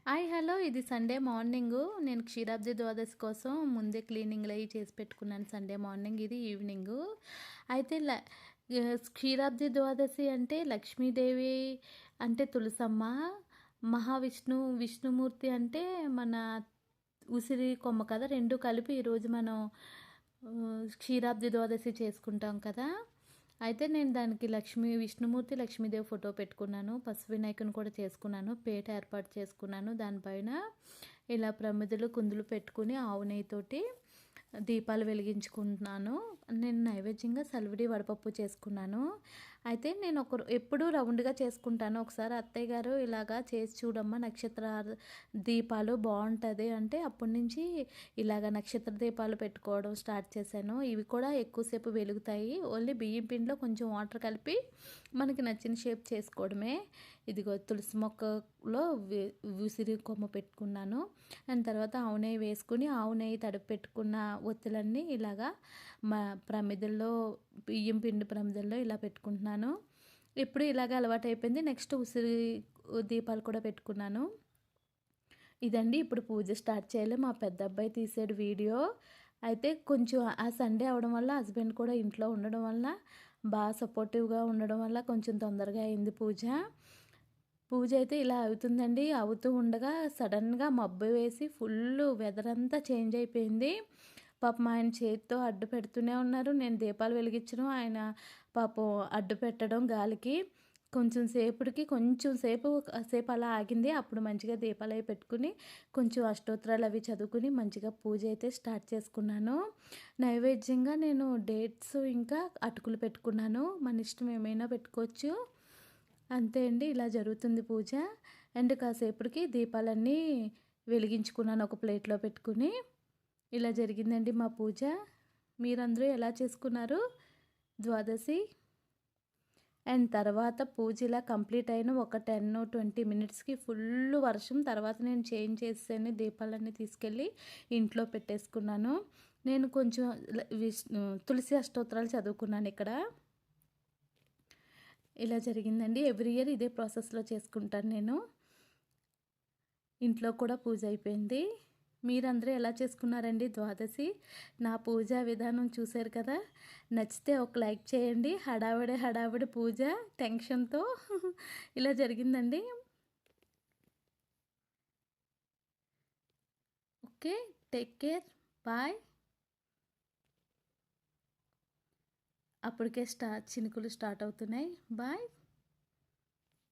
Hi hello ఇది Sunday morning. నేను క్షీరాబ్ది ద్వాదశి కోసం ముందే క్లీనింగ్లు అవి చేసి పెట్టుకున్నాను. సండే మార్నింగ్ ఇది ఈవినింగు. అయితే క్షీరాబ్ది ద్వాదశి అంటే లక్ష్మీదేవి అంటే తులసమ్మ, విష్ణుమూర్తి అంటే మన ఉసిరి కొమ్మ కదా. రెండు కలిపి ఈరోజు మనం క్షీరాబ్ది ద్వాదశి చేసుకుంటాం కదా. అయితే నేను దానికి విష్ణుమూర్తి లక్ష్మీదేవి ఫోటో పెట్టుకున్నాను. పసుపు వినాయకుని కూడా చేసుకున్నాను. పీట ఏర్పాటు చేసుకున్నాను. దానిపైన ఇలా ప్రమిదలు కుందులు పెట్టుకుని ఆవు నెయ్యితోటి దీపాలు వెలిగించుకుంటున్నాను. నేను నైవేద్యంగా సలివిడి వడపప్పు చేసుకున్నాను. అయితే నేను ఎప్పుడూ రౌండ్గా చేసుకుంటాను. ఒకసారి అత్తయ్య గారు ఇలాగా చేసి చూడమ్మా, నక్షత్ర దీపాలు బాగుంటుంది అంటే అప్పటి నుంచి ఇలాగ నక్షత్ర దీపాలు పెట్టుకోవడం స్టార్ట్ చేశాను. ఇవి కూడా ఎక్కువసేపు వెలుగుతాయి. ఓన్లీ బియ్యం పిండిలో కొంచెం వాటర్ కలిపి మనకి నచ్చిన షేప్ చేసుకోవడమే. ఇదిగో తులసి మొక్కలో ఉసిరి కొమ్మ పెట్టుకున్నాను. అండ్ తర్వాత ఆవు నెయ్యి వేసుకుని ఆవు నెయ్యి తడిపి పెట్టుకున్న ఒత్తులన్నీ ఇలాగా ప్రమిదల్లో బియ్యం పిండి ప్రమిదల్లో ఇలా పెట్టుకుంటున్నాను. ఇప్పుడు ఇలాగ అలవాటు అయిపోయింది. నెక్స్ట్ ఉసిరి దీపాలు కూడా పెట్టుకున్నాను. ఇదండి ఇప్పుడు పూజ స్టార్ట్ చేయాలి. మా పెద్ద అబ్బాయి తీసాడు వీడియో. అయితే కొంచెం ఆ సండే అవడం వల్ల హస్బెండ్ కూడా ఇంట్లో ఉండడం వల్ల బాగా సపోర్టివ్గా ఉండడం వల్ల కొంచెం తొందరగా అయింది పూజ. పూజ అయితే ఇలా అవుతుందండి. అవుతూ ఉండగా సడన్గా మబ్బు వేసి ఫుల్ వెదర్ అంతా చేంజ్ అయిపోయింది. పాపం ఆయన చేతితో అడ్డు పెడుతూనే ఉన్నారు. నేను దీపాలు వెలిగించడం, ఆయన పాపం అడ్డు పెట్టడం గాలికి. కొంచెం సేపు అలా ఆగింది. అప్పుడు మంచిగా దీపాలు అవి పెట్టుకుని కొంచెం అష్టోత్తరాలు అవి చదువుకుని మంచిగా పూజ అయితే స్టార్ట్ చేసుకున్నాను. నైవేద్యంగా నేను డేట్స్ ఇంకా అటుకులు పెట్టుకున్నాను. మన ఇష్టం ఏమైనా పెట్టుకోవచ్చు. అంతే అండి, ఇలా జరుగుతుంది పూజ. అండ్ కాసేపటికి దీపాలన్నీ వెలిగించుకున్నాను ఒక ప్లేట్లో పెట్టుకుని. ఇలా జరిగిందండి మా పూజ. మీరందరూ ఎలా చేసుకున్నారు ద్వాదశి? అండ్ తర్వాత పూజ ఇలా కంప్లీట్ అయిన ఒక 10-20 మినిట్స్కి ఫుల్ వర్షం. తర్వాత నేను చేంజ్ చేసాను, దీపాలన్నీ తీసుకెళ్ళి ఇంట్లో పెట్టేసుకున్నాను. నేను కొంచెం తులసి అష్టోత్తరాలు చదువుకున్నాను ఇక్కడ. ఇలా జరిగిందండి. ఎవ్రీ ఇయర్ ఇదే ప్రాసెస్లో చేసుకుంటాను నేను. ఇంట్లో కూడా పూజ అయిపోయింది. మీరందరూ ఎలా చేసుకున్నారండి ద్వాదశి? నా పూజా విధానం చూశారు కదా. నచ్చితే ఒక లైక్ చేయండి. హడావిడి పూజ టెన్షన్తో ఇలా జరిగిందండి. Okay, take care, bye. అప్పటికే చినుకులు స్టార్ట్ అవుతున్నాయి. బాయ్.